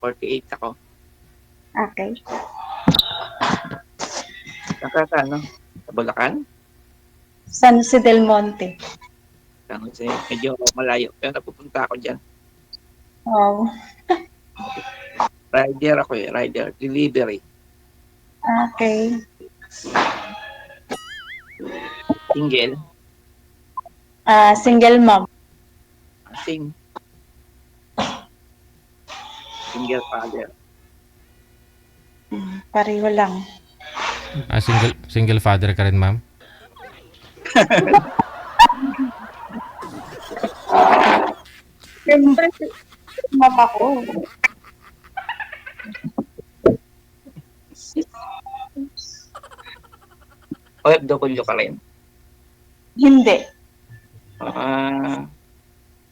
48 ako. Okay. Saan ano? Sa Bulacan? San Jose del Monte. Kasi medyo malayo. Pero napupunta ako dyan. Wow. Rider ako eh. Rider. Delivery. Okay. Single. Single mom. Sing. Single father. Pareho lang. Single father ka rin, ma'am? Siyempre, mom ako. OFW ka rin. Hindi.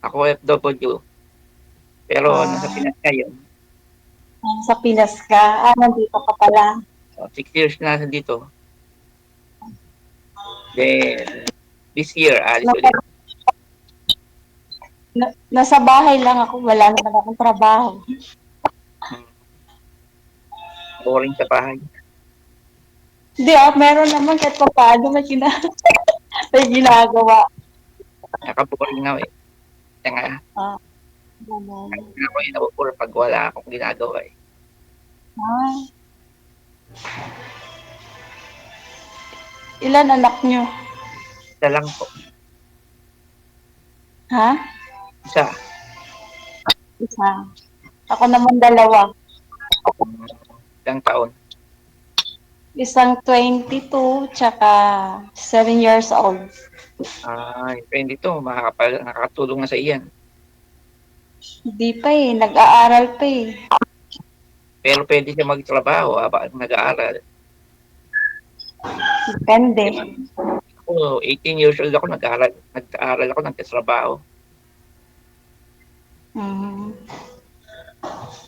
Ako OFW. Pero nasa Pinas ngayon. Sa Pinas ka. Nandito ka pala. 6 years na dito. Then, this year, alis ulit. Nasa bahay lang ako. Wala naman akong trabaho. Boring sa bahay. Hindi meron naman kahit pa paano may ginagawa. Nakaboring na eh. Kaya nga, Ganun. ako yung napupuro pag wala akong ginagawa eh. Ilan anak nyo? Isa lang po. Ha? Isa. Isa. Ako naman 2. Isang taon. Isang 22, tsaka 7 years old. Depende to. Nakakatulong na sa iyan. Hindi pa nag-aaral pa Pero pwede siya magtrabaho habang nag-aaral. Depende. Ako, 18 years old ako, nag-aaral ako, nagtatrabaho.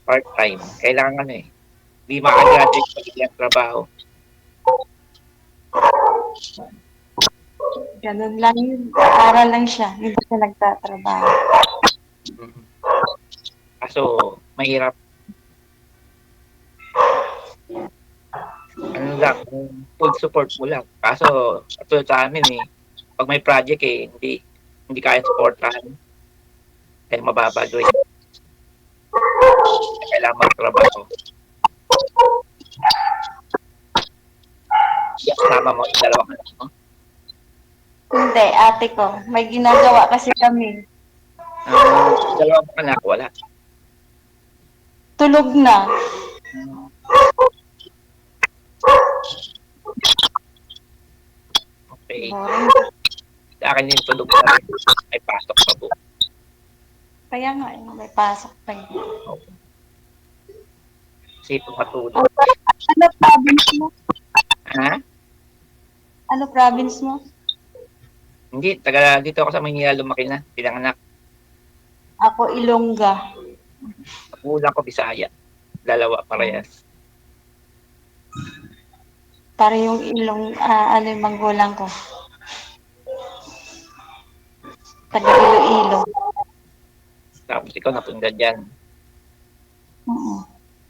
Part-time. Kailangan Hindi makagraduate pag hindi ang trabaho. Ganun lang yun. Aral lang siya. Hindi siya nagtatrabaho. Kaso, mahirap. Ano lang, full support mo lang. Kaso, katulad sa amin pag may project hindi kaya supportahan. Kaya mababa grade. Kailangan magtrabaho. Kasama mo yung dalawang anak mo? Hindi, ate ko. May ginagawa kasi kami. Dalawang anak, wala. Tulog na. Okay. Sa akin yung tulog na rin. Ay pasok pa po. Kaya nga, may pasok pa Kasi matulog. Ano province mo? Ha? Ano province mo? Hindi, dito ako sa Maynila lumaki na. Pinanganak. Ako, Ilongga. Magulang ko Bisaya. Dalawa parehas. Para yung yung magulang ko. Taga Iloilo. Tapos ikaw napunta dyan.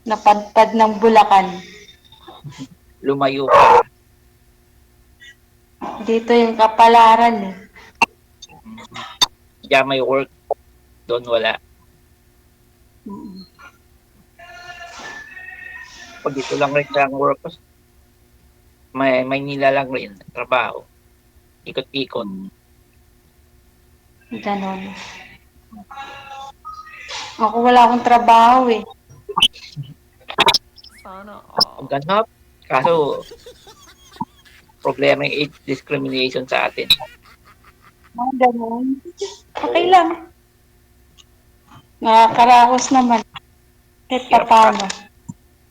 Napadpad ng Bulacan. Lumayo ka. Dito yung kapalaran Diyan may work. Doon wala. Pag dito lang rin ang work ko. Maynila lang rin. Trabaho. Ikot-ikot. Ganon. Ako wala akong trabaho Ganap. Kaso, problema yung age discrimination sa atin. Ganon. Okay lang. Nakakaraos naman. Kahit pa paano.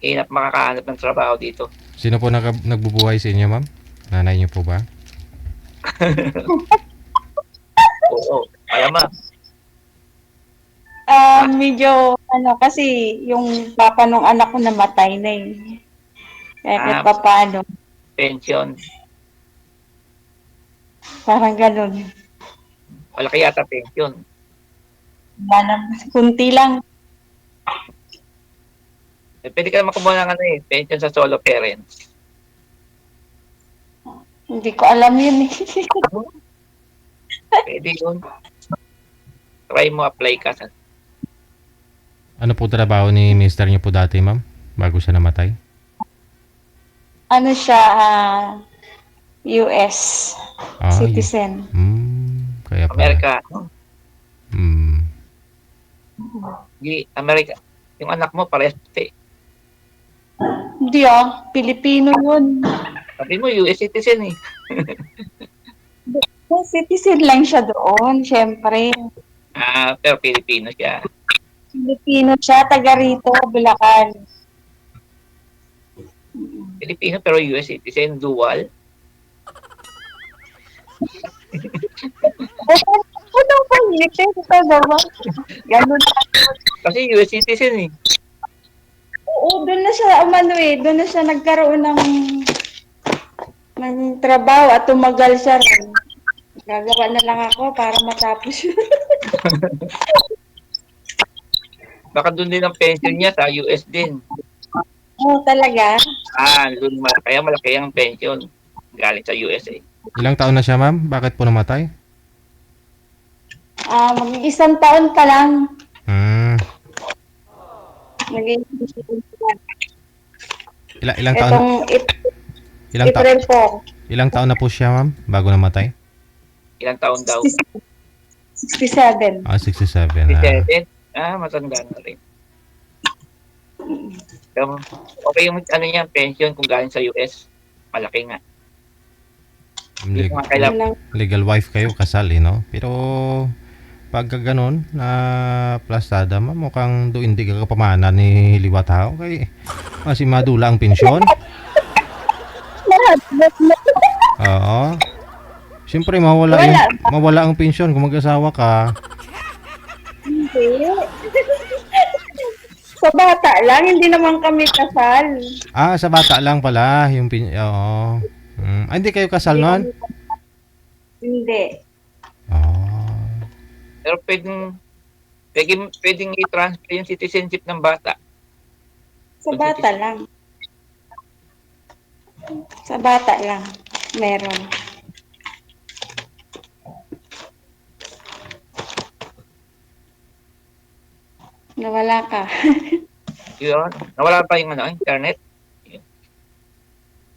Hirap makakahanap ng trabaho dito. Sino po nagbubuhay sa inyo, ma'am? Nanay niyo po ba? Oo. Malamang. Medyo, kasi yung papa nung anak ko namatay na Kaya kahit pa paano. Pension. Parang ganun. Wala kaya yata pension. Kunti lang. Pwede ka naman kumuha ng pension sa solo parents. Hindi ko alam yun eh. Pwede yun. Try mo, apply ka sa... Ano po trabaho ni mister niyo po dati, ma'am? Bago siya namatay? Ano siya, US Ah, citizen. Kaya pala. Amerika. Hmm. Hindi, Amerika. Yung anak mo, parehas puti. Hindi Pilipino yun. Sabi mo, US citizen eh. Citizen lang siya doon, syempre. Pero Pilipino siya. Pilipino siya, taga rito, Bulacan. Pilipino pero US citizen, dual. Ano ba yun? Ito ba? Ganun. Kasi US citizen eh. Oo, doon na siya, doon na siya nagkaroon ng trabaho at tumagal siya rin. Gagawa na lang ako para matapos yun. Baka doon din ang pension niya sa US din. Oo, talaga. Doon kaya malaki ang pension galing sa USA. Ilang taon na siya, ma'am? Bakit po namatay? Mag-isang taon pa lang. Naging Ilang taon? itong Ilang taon? April 4. Ilang taon na po siya, ma'am? Bago namatay? Ilang taon daw? 67. 67. 67? Matanda na rin. So, okay yung niya, pension kung galing sa US. Malaki nga. Hindi ko nga kailangan. Legal wife kayo, kasal no? Pero pagka ganun na plastada, mukhang do hindi ka kapamana ni liwat tao kay kasi madula ang pensyon. Oo. Siyempre mawala ang pensyon kung mag-asawa ka. Hindi. Sa bata lang, hindi naman kami kasal. Sa bata lang pala yung oo. Hindi kayo kasal noon? Hindi. Pero pwedeng i-transfer yung citizenship ng bata. Sa bata lang. Sa bata lang. Meron. Nawala ka. Yun. Nawala pa yung internet.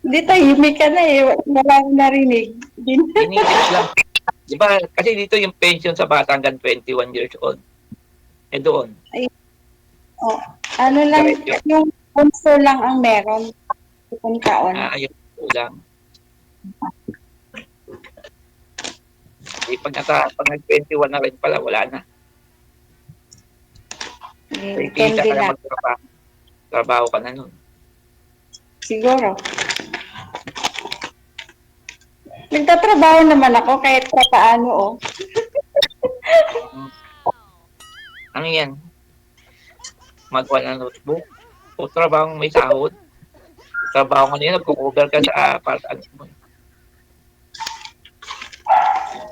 Dito, himik ka na wala akong narinig. Iniisip lang. Diba, kasi dito yung pension sa bata hanggang 21 years old. Doon. Ano lang, yung punso lang ang meron. Yung taon. Yung ulang. Pag nag-21 na rin pala, wala na. Depende lang. Trabaho ka na nun. Siguro. Nagtatrabaho naman ako kahit pa paano Ano yan? Magawa ng notebook? O trabaho may sahod? Trabaho ka nila, nagko-cover ka sa part-time mo.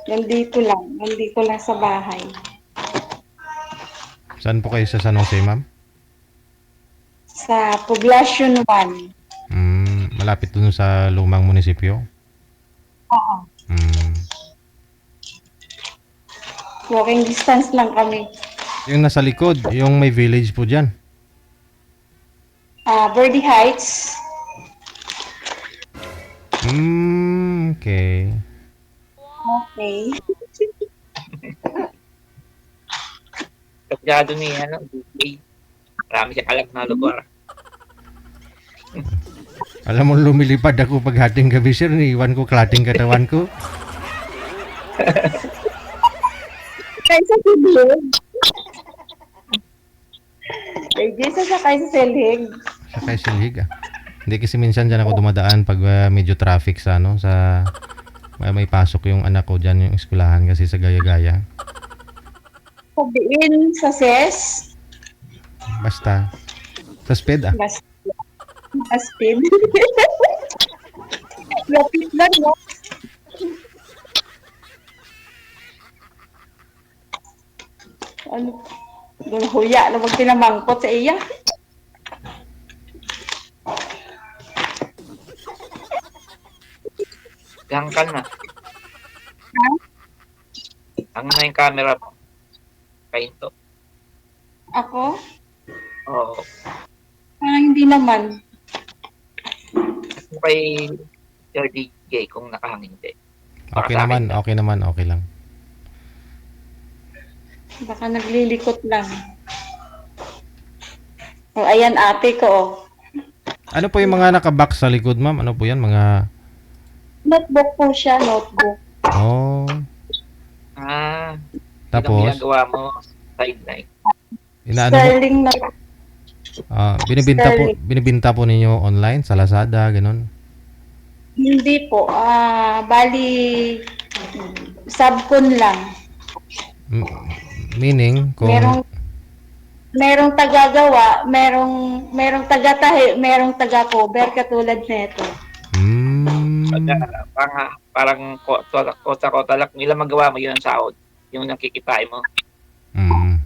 Nandito lang sa bahay. Saan po kayo sa San Jose, ma'am? Sa Poblacion 1. Malapit dun sa lumang munisipyo? Oo. Walking distance lang kami. Yung nasa likod, yung may village po dyan. Birdie Heights. Okay. Okay. Kasyado ni DJ. Marami siya kalag na lugar. Alam mo, lumilipad ako pag hating gabi, sir. Iwan ko klating katawan ko. Kaysa silhig. Kaysa sa silhig. Sakay silhig Hindi kasi minsan dyan ako dumadaan pag medyo traffic sa may pasok yung anak ko dyan yung eskwelahan kasi sa gaya-gaya. Sabihin sa SES. Basta. Sa speed Basta. Speed. Lapit lang Ano? Doon huya na tinamangkot sa iya. Hangkan na. Ang na yung camera mo. Kainto. Ako? Oo. Hindi naman. Kung kay Sir DJ kung nakahangin din. Baka Okay sa akin naman, lang. okay naman, okay lang. Baka naglilikot lang. O, ayan ate ko. Oh. Ano po yung mga nakabox sa likod, ma'am? Ano po yan? Mga... Notebook po siya, notebook. Oh, Ah, tapos, yun ang ginagawa mo sideline. inaano mo? Sterling na Binibinta po ninyo online sa Lazada, ganun. hindi po. Bali, subcon lang. M- Meaning, kung... Merong tagagawa, merong taga-tahi, merong taga-cover katulad nito. Parang kota-kota lang. Kung ilang magawa mo, yun ang sahod. Yung nakikitain mo. Mm.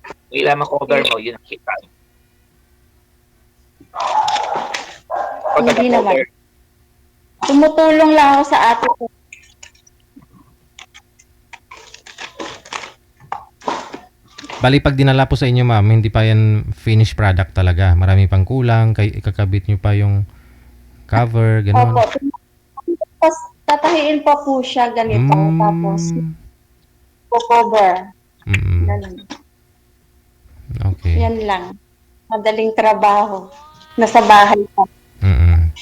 Kung ilang makover mo, yun ang kikitain mo. Hindi naman. Tumutulong lang ako sa ate ko. Bali, pag dinala po sa inyo, ma'am, hindi pa yan finished product talaga. Marami pang kulang. Kay ikakabit nyo pa yung cover, ganun. Opo. Tapos, tatahiin pa po siya ganito. Tapos, cover. Mm. Ganun. Okay. Yan lang. Madaling trabaho. Nasa bahay pa. Mm.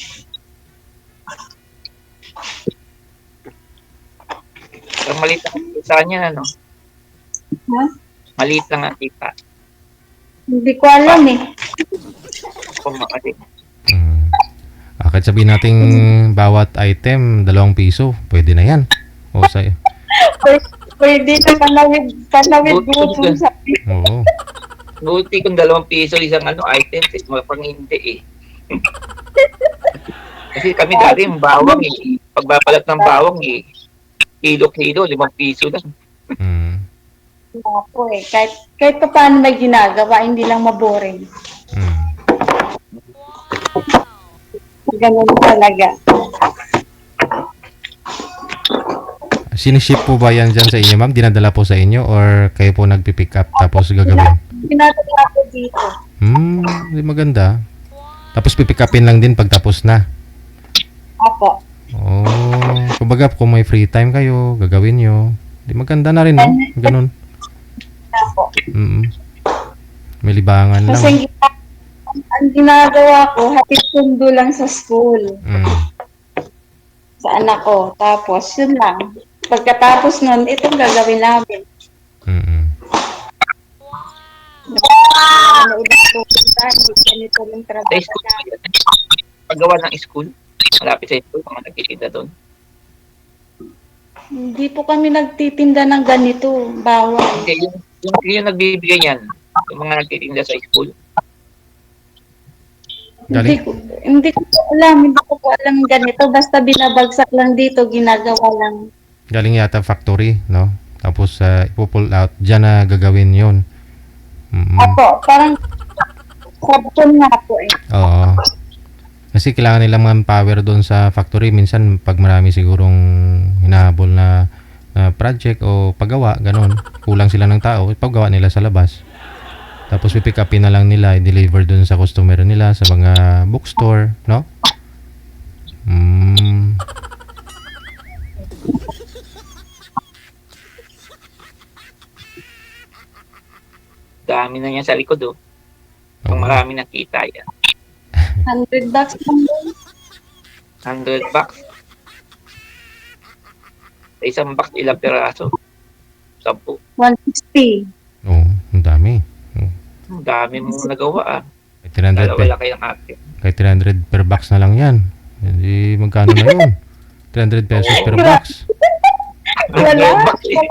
Ang maliit lang ang kita niya, ano? Ha? Maliit lang ang kita. Hindi ko alam eh. Kung makali. Mm. Kahit sabihin natin bawat item, 2 piso, pwede na yan. O sa... Pwede na panawid grupong sa Oo. Buti kung 2 piso isang item, pang hindi eh. Kasi kami dati yung bawang eh. Pagbabalat ng bawang eh. Kilo-kilo, 5 piso lang. Mm. po eh. Kahit pa paano may ginagawa, hindi lang maboring. Mm. Ganun talaga. Siniship po ba yan dyan sa inyo, ma'am? Dinadala po sa inyo or kayo po nagpipick up tapos gagawin? Ginagawa ko dito. Di maganda. Tapos pipick upin lang din pagtapos na. Apo. Oh, kumbaga kung may free time kayo, gagawin nyo. Di maganda na rin, no? Ganun. Apo. Mm. May libangan lang. Kasi ang ginagawa ko, hatid sundo lang sa school. Mm. Sa anak ko. Tapos, yun lang. Pagkatapos nun, itong gagawin namin. Mm. Ano ibang pupunta, hindi ganito lang Sa trabaho school na. ba yan? Paggawa ng school, malapit sa school, mga nagtitinda doon. Hindi po kami nagtitinda ng ganito. Bawal. Hindi, yung nagbibigay yan, yung mga nagtitinda sa school. Galing, Hindi ko po alam ganito. Basta binabagsak lang dito, ginagawa lang. galing yata factory, no? Tapos ipo-pull out, dyan na gagawin yon. Mm. Apo, parang sabon nga po eh. Oo. Kasi kailangan nilang manpower doon sa factory. Minsan, pag marami sigurong hinahabol na project o paggawa, ganun. Kulang sila ng tao, ipagawa nila sa labas. Tapos pipick upin na lang nila, i-deliver doon sa customer nila, sa mga bookstore, no? Dami na niya sa likod, oh. Kung Oo. marami nakita yan. $100 lang yun. $100. Sa isang box, ilang piraso? 10. $160. Oo, ang dami. Ang dami mong nagawa, ah. Kahit 300 Dalawa lang kayong ate. kahit 300 per box na lang yan. Hindi, magkano na yun? 300 pesos per box. Wala. Box, eh.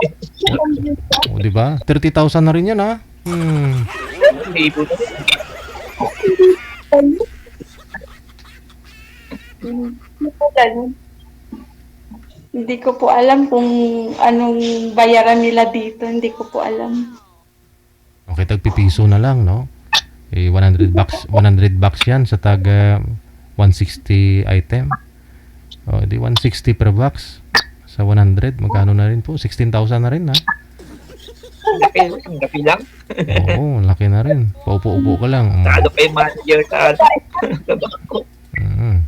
O, di ba? 30,000 na rin yan, ha? Libo na. Hindi po ganun. Hindi ko po alam kung anong bayaran nila dito. Hindi ko po alam. Okay, tagpipiso na lang, no? 100 bucks yan sa tag 160 item. Oh, di 160 per box. Sa 100, magkano na rin po? 16,000 na rin, ha? Laki lang. Oo, laki na rin. Paupo-upo ka lang. Talo pa yung manager sa sa bangko. Mm.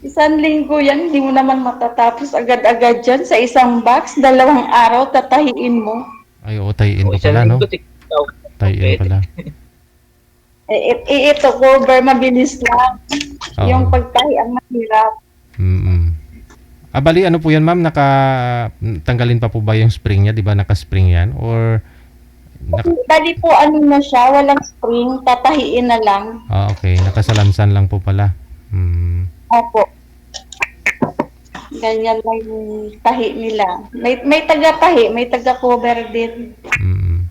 Isang linggo yan, hindi mo naman matatapos agad-agad dyan sa isang box. 2 araw, tatahiin mo. Ay, oo, tayin O, pa isang pala, no? linggo, 6,000. Tayin Pwede. pala. Ito, cover, mabilis lang. Oo. Yung pagtahi ang mahirap. Mm. Bali, ano po yan, ma'am? Tanggalin pa po ba yung spring niya? Di ba naka-spring yan? Or, Bali po, ano na siya, walang spring, tatahiin na lang. okay. Nakasalansan lang po pala. Mm. Opo. Ganyan lang yung tahi nila. May taga-tahi, may taga-cover din. Mm.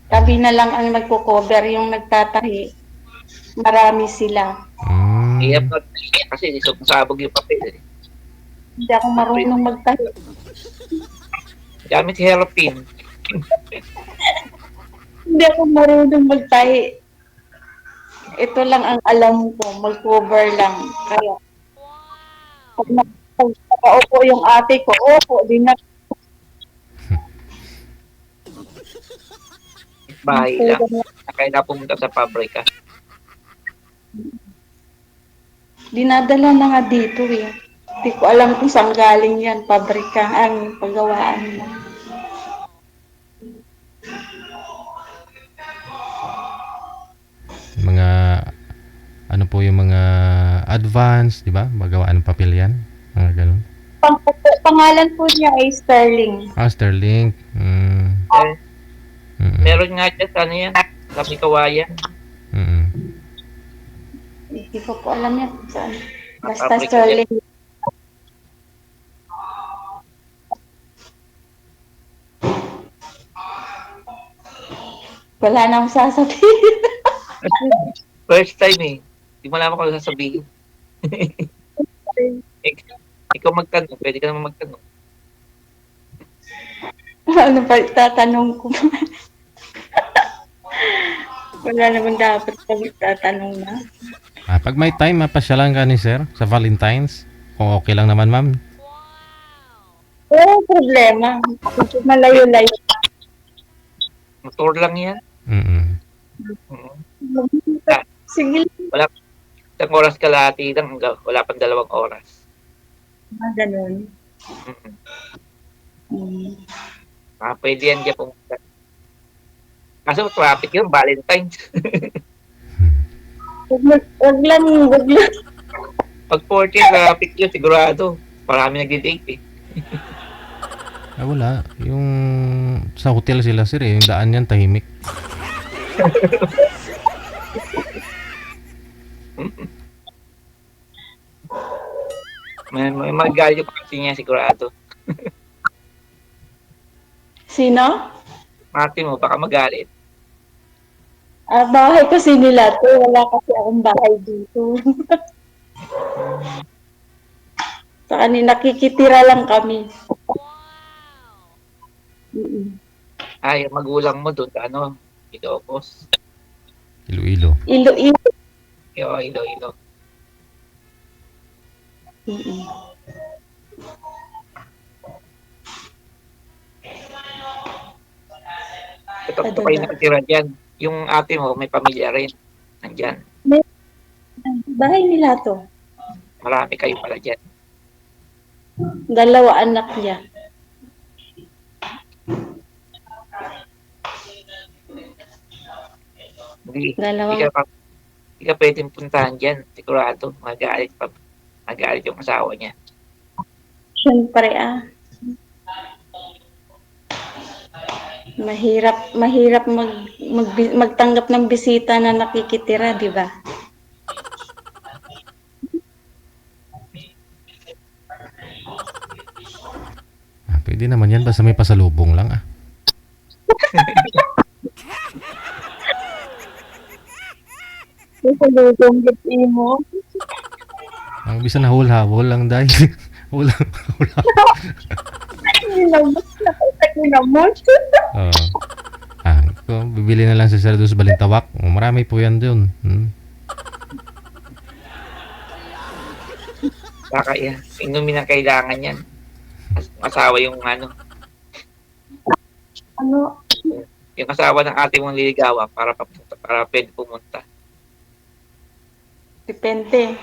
Tabi na lang ang nagko-cover, yung nagtatahi. Marami sila. Mm. Iya pa kasi sabog yung papel. Hindi ako marunong magtahi. Gamit hairpin. Hindi ako marunong magtahi. Ito lang ang alam ko, mag-cover lang. Kaya, pag nakaupo yung ate ko, opo, din na. Bahay lang. Na kailangan pumunta sa pabrika. Dinadala na nga dito eh. Hindi ko alam kung saan galing yan, pabrika, ang paggawaan mo. Mga, ano po yung mga advance, di ba? Magawaan ng papel yan. Mga ganun. Pangalan po niya ay Sterling. Sterling. Mm. Eh, Mm. meron nga dyan sa ano yan. Sa Kawayan. Mm. Hindi ko po alam yan kung saan. Basta Pabrika Sterling. Wala na akong sasabihin. First time eh. Hindi mo alam kung sasabihin. Ikaw magtanong. Pwede ka naman magtanong. Ano pa tatanong ko? Wala naman dapat pag tatanong na. Pag may time, mapasyalan ka ni sir sa Valentine's. Kung okay lang naman, ma'am. Oo, problema. Kasi malayo-layo. Motor lang yan. Mm. Sige Isang oras kalahati lang. Wala pang 2 oras. lang, ganun. Mm. Pwede yan dyan pumunta. Kaso traffic yun, Valentine's. Wag lang. Pag 40 traffic yun, sigurado. Marami nagdi-date eh. Wala. Yung sa hotel sila, sir, eh. Yung daan yan, tahimik. May magalit pa kasi niya, sigurado. Sino? Martin mo, baka magalit. Bahay kasi nila to. Wala kasi akong bahay dito. Sa kanila, nakikitira lang kami. Ay, magulang mo doon, ano, Ilocos. Iloilo. Ilo-ilo. Ilo. Ito pa kayo nakatira dyan. Yung ate mo, may pamilya rin. Nandyan. Bahay nila to. Marami kayo pala dyan. 2 anak niya. Hindi Dalawang. ka pwedeng puntahan dyan. Sigurado, magalit yung asawa niya. Siyempre Mahirap magtanggap ng bisita na nakikitira, di ba? Pwede naman yan, basta may pasalubong lang, Pasalubong gipin mo. Ang bisa na habol lang dahil. Hula. Nakita ko naman. Bibili na lang sa sir doon sa Balintawak. Marami po yan doon. Baka yan. Inumin ang kailangan yan. Asawa yung ano, Ano, yung asawa ng ate mong liligawan para papunta, para pwede pumunta. depende.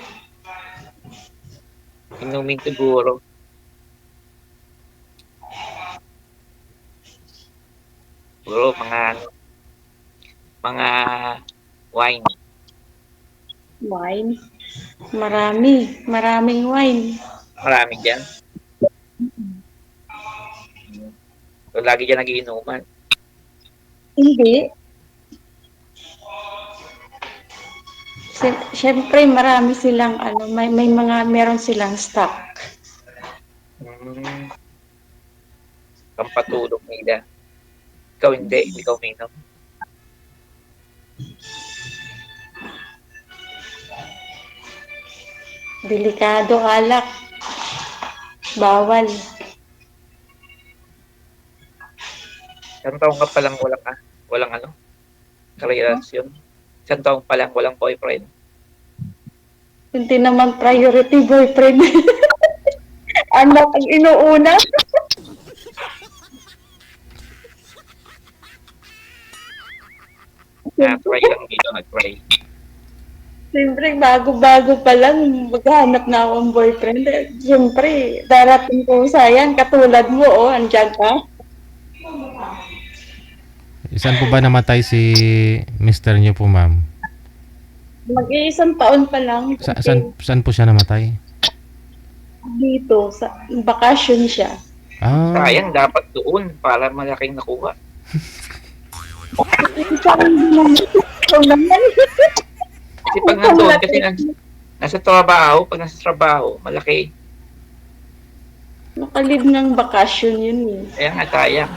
Inumin siguro. Siguro mga wine. Wine. Maraming wine. Marami dyan. So, lagi dyan nagiinuman. Hindi. Siyempre, marami silang ano, meron silang stock. Pampatulog nila. Ikaw hindi ikaw minom. Delikado alak. Bawal. Isang taong ka palang walang ano, karelasyon. Isang taong palang walang boyfriend. Hindi naman priority boyfriend. Anak ang inuuna. Try lang dito, nag-try. Siyempre, bago-bago pa lang, maghanap na akong boyfriend. Siyempre, darating ko sayan, katulad mo, oh, andyan ka. Saan po ba namatay si mister niyo po, ma'am? Mag-iisang taon pa lang. Saan po siya namatay? Dito, sa bakasyon siya. Ah, Sayang, dapat doon para malaking nakuha. Ikaw naman. Kasi pag nandun, kasi nasa trabaho, malaki. Nakalib ng bakasyon yun eh. Kaya nga sayang.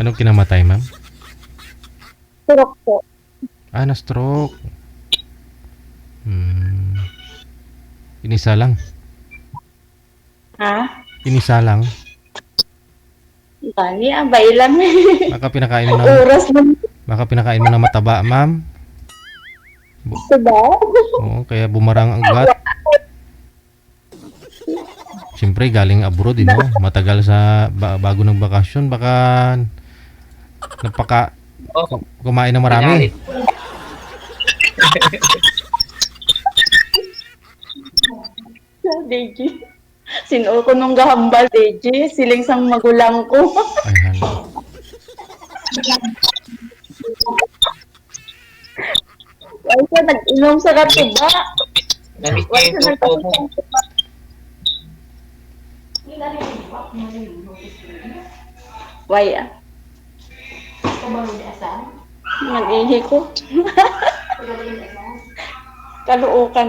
anong kinamatay, ma'am? Turok po. Ah, na-stroke. Inisa lang. Ha? Inisa lang. Bani, abay lang. Baka pinakain mo na, Oras lang. baka pinakain mo na mataba, ma'am. Diba? Oo, kaya bumarang ang ugat. Siyempre, galing abroad, no? Matagal sa bago ng bakasyon, baka kumain ng marami. Pinalit. DJ. Sinuo ko nung gahambal, DJ. Siling sang magulang ko. Ay, hala. Ay, siya nag-inom sa katuba. Namiss Ay, niya siya yung tuto mo. Why, ah? Nag-ihi ko. Kaluukan.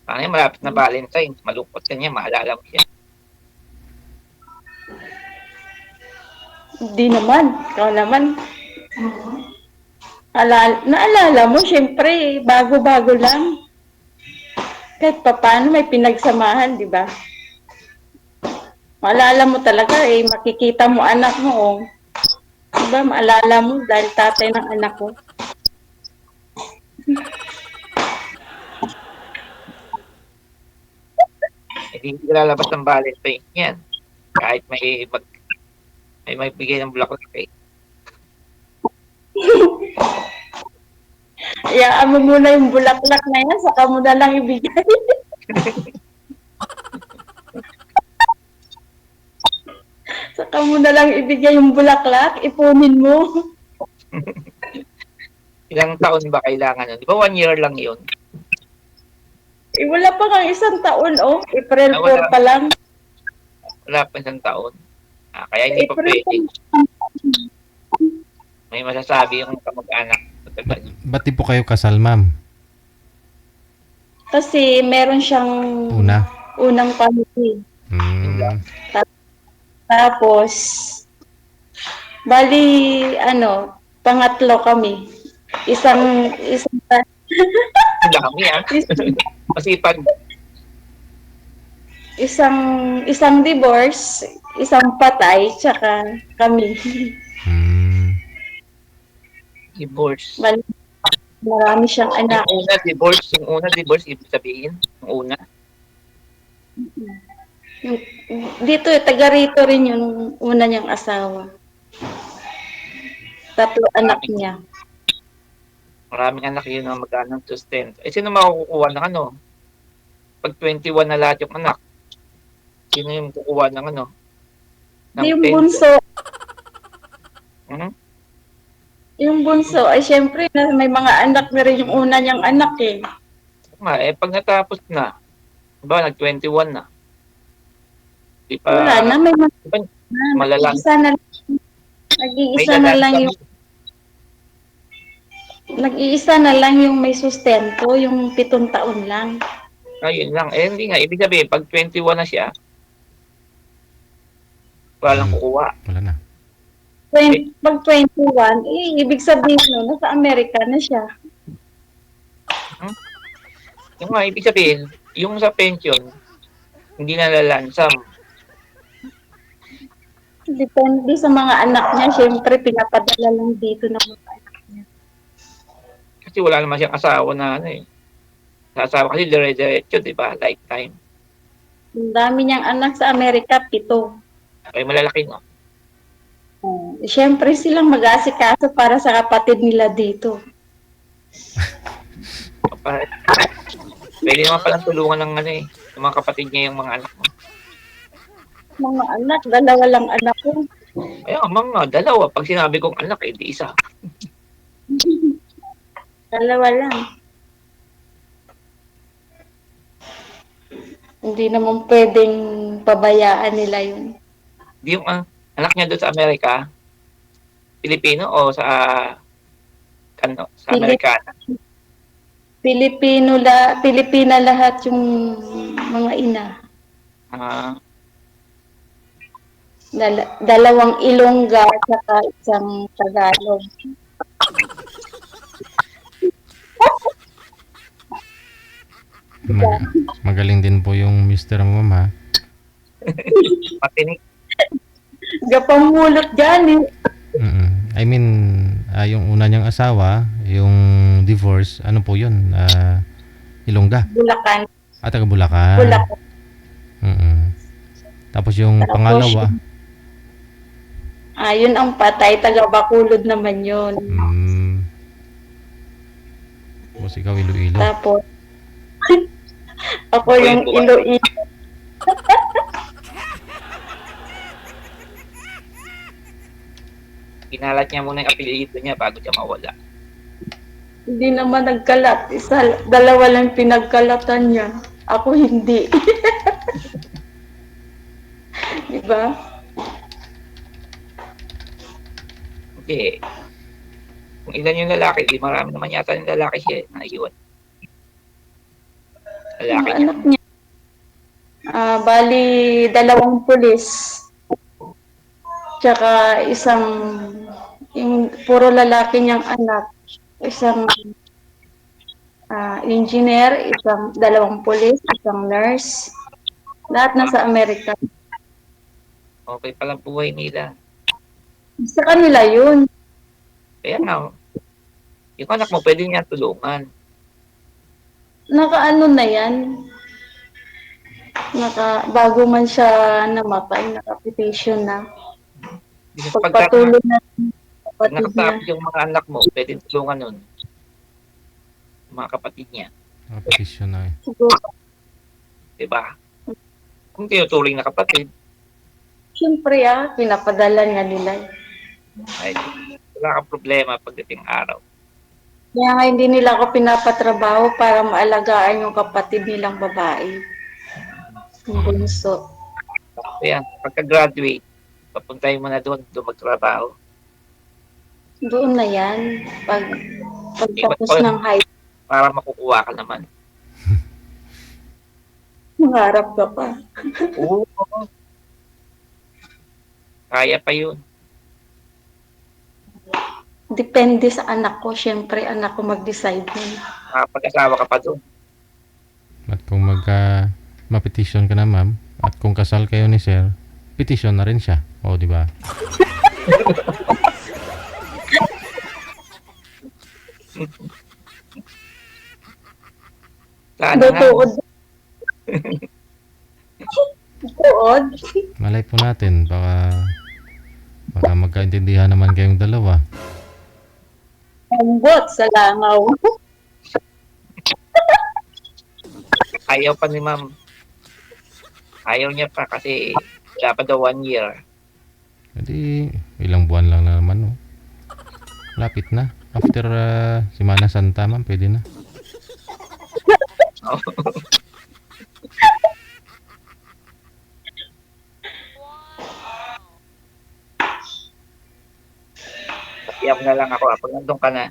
Paano yung malapit na Valentine's? Malungkot ka niya, maalala mo siya. Hindi naman. Ikaw naman. Naalala mo, syempre, bago-bago lang. Kahit pa paano may pinagsamahan, di ba? Maalala mo talaga, makikita mo anak mo, oh. Di ba, maalala mo dahil tatay ng anak ko. Hindi lalabas ng Valentine's yan. Kahit may bigay ng bulaklak eh. Iyaan mo muna yung bulaklak na yan, saka mo na lang ibigay. Saka mo na lang ibigay yung bulaklak, ipunin mo. Ilang taon ba kailangan nun? Di ba 1 year lang yun? Wala pa kang isang taon, oh. April Ah, wala. 4 pa lang. Wala pa isang taon. Kaya hindi pa April pwede. May masasabi yung kamag-anak. Ba't di po kayo kasal, ma'am? Kasi meron siyang unang family. Tapos, bali, pangatlo kami. Isang Ang dami Masipag. isang divorce, isang patay, tsaka kami. Divorce. Marami siyang anak. Yung una, divorce, ibig sabihin. Yung una. Yung, dito, taga rito rin yung una niyang asawa. 3 anak Maraming, niya. maraming anak yun ang magkano sustento. Eh, sino makukuha ng ano? Pag 21 na lahat yung anak, sino yung kukuha ng ano? Ng Yung pension? bunso, Hmm? yung bunso, ay syempre, may mga anak na rin yung una niyang anak eh. Pag natapos na, ba, nag-21 na, di pa, Wala na, may mga di ba, malalang, nag-iisa na, may nag-iisa na lalang lang kami. yung, nag-iisa na lang yung may sustento, yung 7 taon lang. Ayun lang. Eh, hindi nga. Ibig sabihin, pag 21 na siya, wala lang kukuha. Wala na. Pag 21, ibig sabihin no, nasa Amerika na siya. Hmm? Yung nga, ibig sabihin, yung sa pension, hindi na lalansam. Depende sa mga anak niya, syempre pinapadala lang dito ng mga anak niya. Kasi wala naman siyang asawa na ano eh. Sa asawa kasi dire-diretso, di ba? Lifetime. Ang dami niyang anak sa Amerika, 7. Ay, malalaki, no? Syempre silang mag-aasikaso para sa kapatid nila dito. Pa- Pwede naman palang tulungan ng ano eh. Yung mga kapatid niya yung mga anak mo. Mga anak, 2 lang anak ko. Ayun, mga dalawa. Pag sinabi kong anak, eh, di isa. 2 lang. Hindi naman pwedeng pabayaan nila yun. Di yung anak niya doon sa Amerika, Pilipino o sa Amerikana? Pilipina lahat yung mga ina. Ah, 2 Ilongga at saka 1 Tagalog. Magaling din po yung Mr. mo, ma'am, ha? patinik. Gapamulot dyan eh. I mean, yung una niyang asawa, yung divorce, ano po yun? Ilongga. Bulacan. Taga Bulacan. Bulacan. Tapos yung Tapos pangalawa, yun ang patay. Taga Bacolod naman yun. tapos ikaw Iloilo. Tapos, ako yung Iloilo. Kinalat niya muna yung apelyido niya bago siya mawala. Hindi naman nagkalat. 2 lang pinagkalatan niya. Ako hindi. Diba? Hindi. Kung ilan yung lalaki, di marami naman yata yung lalaki siya na iwan. Lalaki Yung niya. anak niya. Bali, 2 pulis. Tsaka yung puro lalaki niyang anak. Isang engineer, 2 pulis, 1 nurse. Lahat nasa Amerika. Okay palang buhay nila. Sa kanila yun. Kaya nga, yung anak mo pwede niya tulungan. Nakaano na yan. Bago man siya namatay, naka-petition na. Pagpatuloy na Pag kapatid niya. nakatapos yung mga anak mo, pwede tulungan nun. Yung mga kapatid niya. Petition na eh. Siguro. Diba? Kung tinuturing na kapatid, Siyempre pinapadala nga nila. ay wala kang problema pagdating araw. Kaya nga hindi nila ako pinapatrabaho para maalagaan yung kapatid nilang babae. Yung bunso. Kaya pagka-graduate, papuntahin mo na doon magtrabaho. Doon na yan. Pagtapos ng high school, Para makukuha ka naman. mangarap ka pa. Oo. Kaya pa yun. Depende sa anak ko. Siyempre, anak ko mag-decide nun. Pag-asawa ka pa doon. At kung ma-petition ka na, ma'am, at kung kasal kayo ni sir, petition na rin siya. O, di ba? Sana nga. Tutuod. Tuod. Malay po natin, baka magkaintindihan naman kayong dalawa. Ambot sa langaw. Ayaw pa ni ma'am. Ayaw niya pa kasi wala pa daw 1 year. Hindi, ilang buwan lang naman, no? Lapit na. After Semana Santa, ma'am, pwede na. Iyak na lang ako. Pag nandun ka na,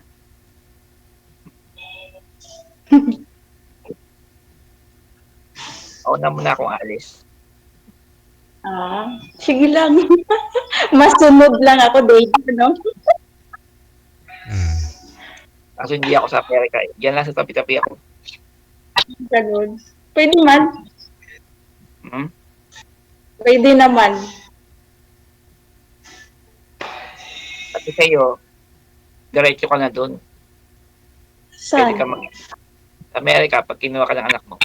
una muna akong alis. Sige lang. Masunod lang ako, David, no? Mm. Kaso hindi ako sa Amerika. Diyan lang sa tabi-tabi ako. Ganun. Pwede man. Hmm? Pwede naman. Pati sa'yo, diretso ka na dun. Pwede Saan? ka sa Amerika pag kinuha ka ng anak mo.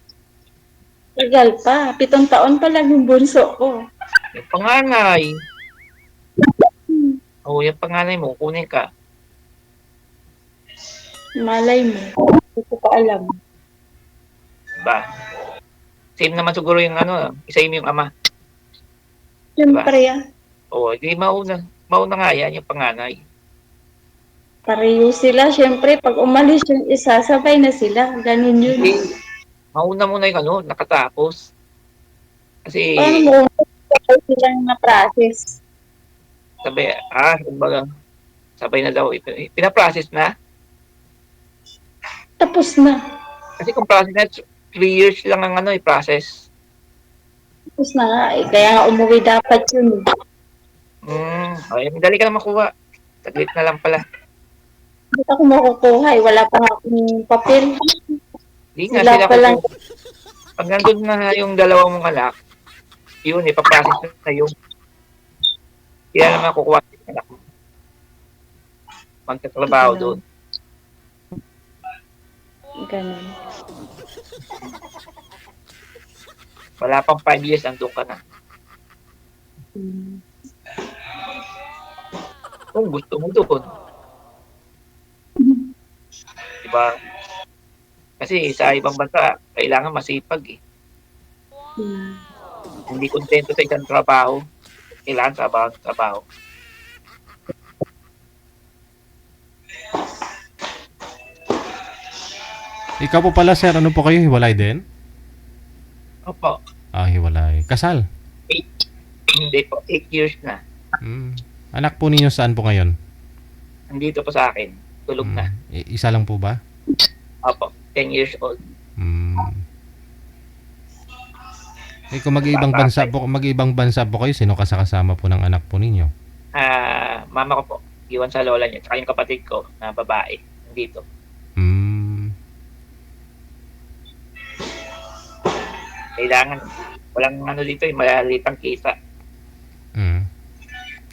Tagal pa. 7 taon pa lang yung bunso ko. Yung panganay. Yung panganay mo, kunin ka. Malay mo. Hindi ko pa alam. Diba? Same naman siguro yung isa yung ama. Siyempre, Di mauna. Mauna nga yan, yung panganay. pareho sila. Siyempre, pag umalis yung isa, sabay na sila. Ganun yun. Hindi. Mauna muna yung nakatapos. Kasi, Paano mo sabay silang na-process? kumbaga, sabay na daw. Pinaprocess na. Tapos na. Kasi kung process na, 3 years lang ang process. Tapos na nga. Kaya nga umuwi dapat yun. Ay, madali ka na makuha. Saglit na lang pala. Hindi ako makukuha. Wala pa nga akong papel. Hindi nga Sila sila pa lang. Pag nandun na yung dalawang mong anak, yun, ipaprocess na yun. Kaya naman kukuha yung anak mo. Magtatrabaho doon. Ganun. Wala pang 5 years, nandun ka na. Kung gusto mo doon. Diba? Kasi sa ibang bansa, kailangan masipag eh. Hindi kontento sa isang trabaho. Kailangan trabaho. Ikaw po pala, sir, ano po kayo? Hiwalay din? Opo. Hiwalay. Kasal? Hindi po. 8 years na. Anak po ninyo saan po ngayon? Nandito po sa akin. Tulog na. Isa lang po ba? Opo. 10 years old. Kung mag-ibang bansa po kayo, sino kasama po ng anak po ninyo? Mama ko po. Iwan sa lola niya. Tsaka yung kapatid ko na babae. Nandito. Kailangan. Walang dito yung malalitang kita.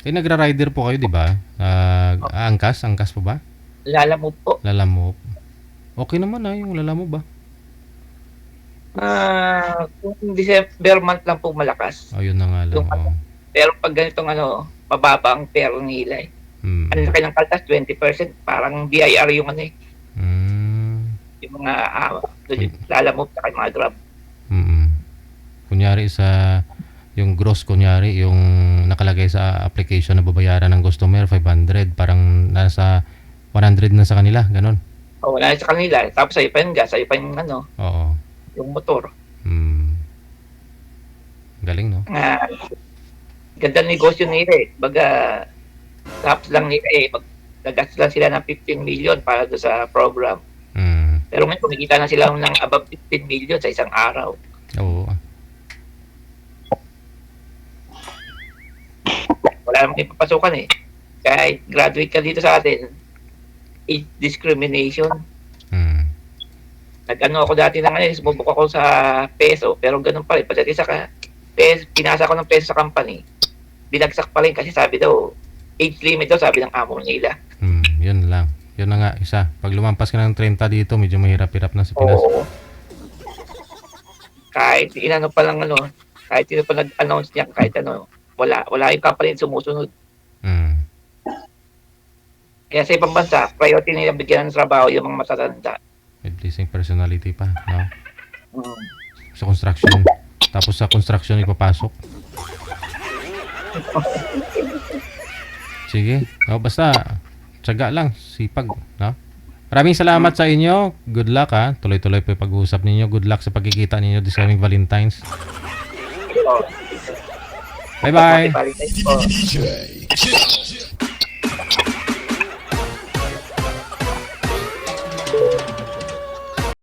Nagra-rider po kayo, di ba? Angkas po ba? Lalamove po. Lalamove. Okay naman yung lalamove ba? Kung December month lang po malakas. Yun na nga lang. Pero pag ganitong mababa ang pero nila eh. Ang laki ng kaltas, 20%. Parang BIR yung yung mga lalamove sa mga grab. Kunyari yung gross, yung nakalagay sa application na babayaran ng customer, 500, parang nasa 100 na sa kanila, ganon. Wala na sa kanila. Tapos sa'yo pa yung gas, sa'yo pa yung Oo. yung motor. Galing, no? Ganda negosyo nila eh. Baga, tapos lang nila eh. Nag-gas lang sila ng 15 million para doon sa program. Pero ngayon, kumikita na sila ng above 15 million sa isang araw. Oo. Wala namang ipapasukan eh. Kahit graduate ka dito sa atin, age discrimination. Nag-ano ako dati sumubok ako sa peso, pero ganun pa rin. Pagdating sa peso, pinasa ko ng peso sa company, binagsak pa rin kasi sabi daw, age limit daw, sabi ng amo nila. Yun lang. Yun na nga, isa. Pag lumampas ka ng 30 dito, medyo mahirap-hirap na sa Pinas. Oo. Kahit inano pa lang Kahit sino pa nag-announce niya, kahit ano, wala yung company sumusunod. Mm. Kaya sa ibang bansa, priority nila bigyan ng trabaho yung mga matatanda. May pleasing personality pa, no? Mm. Sa construction. Tapos sa construction ipapasok. Sige. No, basta tiyaga lang, sipag, no? Maraming salamat sa inyo. Good luck, ha. Tuloy-tuloy po yung pag-uusap ninyo. Good luck sa pagkikita ninyo this coming Valentine's. So, Bye-bye. Valentine's po.